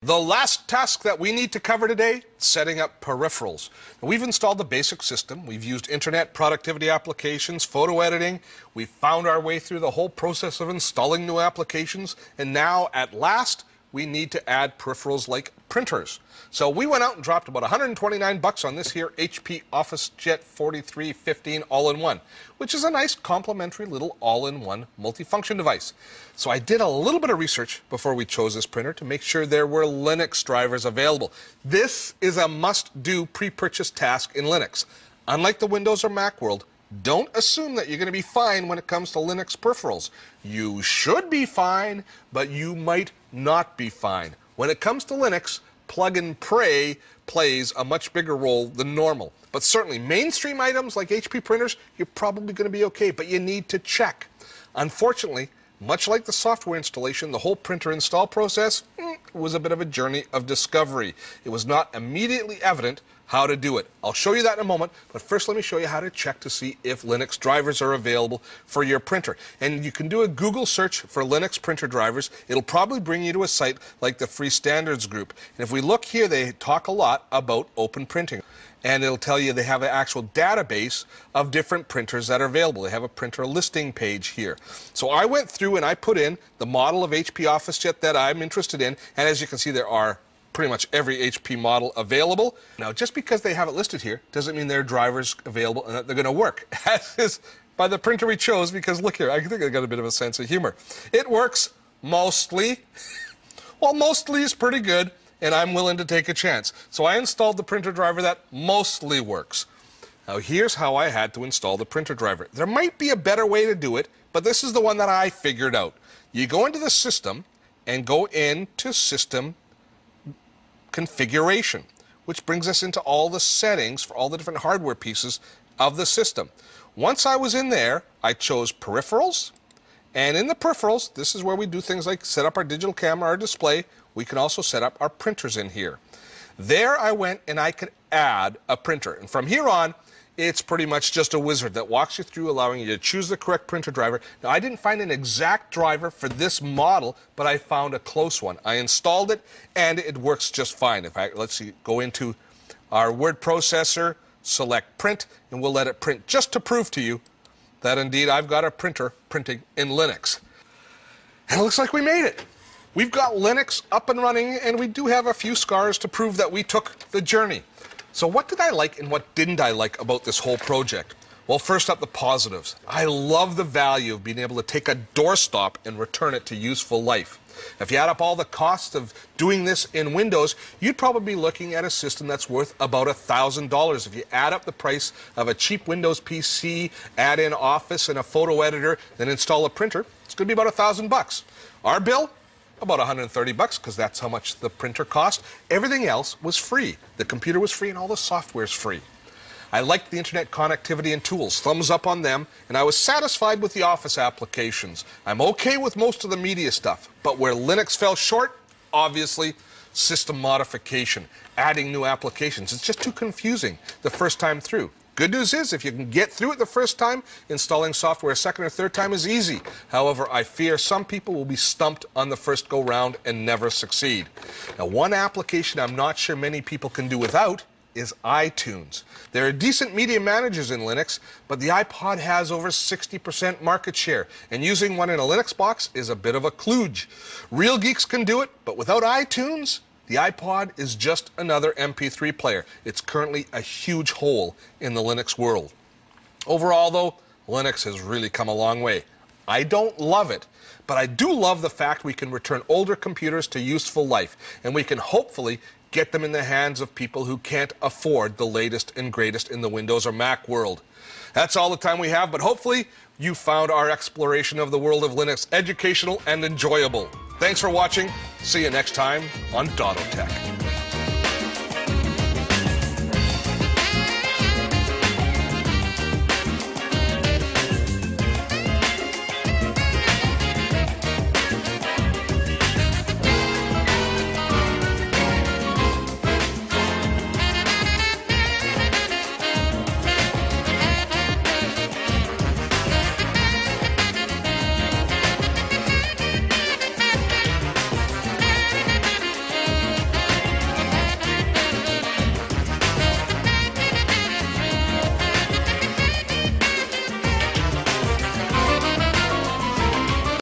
The last task that we need to cover today, setting up peripherals. Now, we've installed the basic system. We've used internet productivity applications, photo editing. We've found our way through the whole process of installing new applications. And now, at last, we need to add peripherals like printers. So we went out and dropped about $129 on this here HP OfficeJet 4315 all-in-one, which is a nice complimentary little all-in-one multifunction device. So I did a little bit of research before we chose this printer to make sure there were Linux drivers available. This is a must-do pre-purchase task in Linux. Unlike the Windows or Mac world, don't assume that you're going to be fine when it comes to Linux peripherals. You should be fine, but you might not be fine. When it comes to Linux, plug and pray plays a much bigger role than normal. But certainly mainstream items like HP printers, you're probably going to be okay, but you need to check. Unfortunately, much like the software installation, the whole printer install process was a bit of a journey of discovery. It was not immediately evident how to do it. I'll show you that in a moment, but first let me show you how to check to see if Linux drivers are available for your printer. And you can do a Google search for Linux printer drivers. It'll probably bring you to a site like the Free Standards Group. And if we look here, they talk a lot about open printing. And it'll tell you they have an actual database of different printers that are available. They have a printer listing page here. So I went through and I put in the model of HP OfficeJet that I'm interested in. And as you can see, there are pretty much every HP model available. Now, just because they have it listed here doesn't mean there are drivers available and that they're going to work, as is by the printer we chose, because look here, I think I got a bit of a sense of humor. It works mostly. Well, mostly is pretty good, and I'm willing to take a chance. So I installed the printer driver that mostly works. Now, here's how I had to install the printer driver. There might be a better way to do it, but this is the one that I figured out. You go into the system and go into System Configuration, which brings us into all the settings for all the different hardware pieces of the system. Once I was in there, I chose Peripherals, and in the Peripherals, this is where we do things like set up our digital camera, our display. We can also set up our printers in here. There I went and I could add a printer, and from here on, it's pretty much just a wizard that walks you through, allowing you to choose the correct printer driver. Now, I didn't find an exact driver for this model, but I found a close one. I installed it, and it works just fine. Let's see, go into our word processor, select print, and we'll let it print just to prove to you that indeed I've got a printer printing in Linux. And it looks like we made it. We've got Linux up and running, and we do have a few scars to prove that we took the journey. So what did I like and what didn't I like about this whole project? Well, first up, the positives. I love the value of being able to take a doorstop and return it to useful life. If you add up all the costs of doing this in Windows, you'd probably be looking at a system that's worth about $1,000. If you add up the price of a cheap Windows PC, add in Office and a photo editor, then install a printer, it's going to be about $1,000. Our bill? About $130, because that's how much the printer cost. Everything else was free. The computer was free and all the software is free. I liked the internet connectivity and tools, thumbs up on them, and I was satisfied with the Office applications. I'm okay with most of the media stuff, but where Linux fell short, obviously, system modification, adding new applications. It's just too confusing the first time through. Good news is, if you can get through it the first time, installing software a second or third time is easy. However, I fear some people will be stumped on the first go-round and never succeed. Now, one application I'm not sure many people can do without is iTunes. There are decent media managers in Linux, but the iPod has over 60% market share, and using one in a Linux box is a bit of a kludge. Real geeks can do it, but without iTunes, the iPod is just another MP3 player. It's currently a huge hole in the Linux world. Overall, though, Linux has really come a long way. I don't love it, but I do love the fact we can return older computers to useful life, and we can hopefully get them in the hands of people who can't afford the latest and greatest in the Windows or Mac world. That's all the time we have, but hopefully you found our exploration of the world of Linux educational and enjoyable. Thanks for watching. See you next time on Dotto Tech.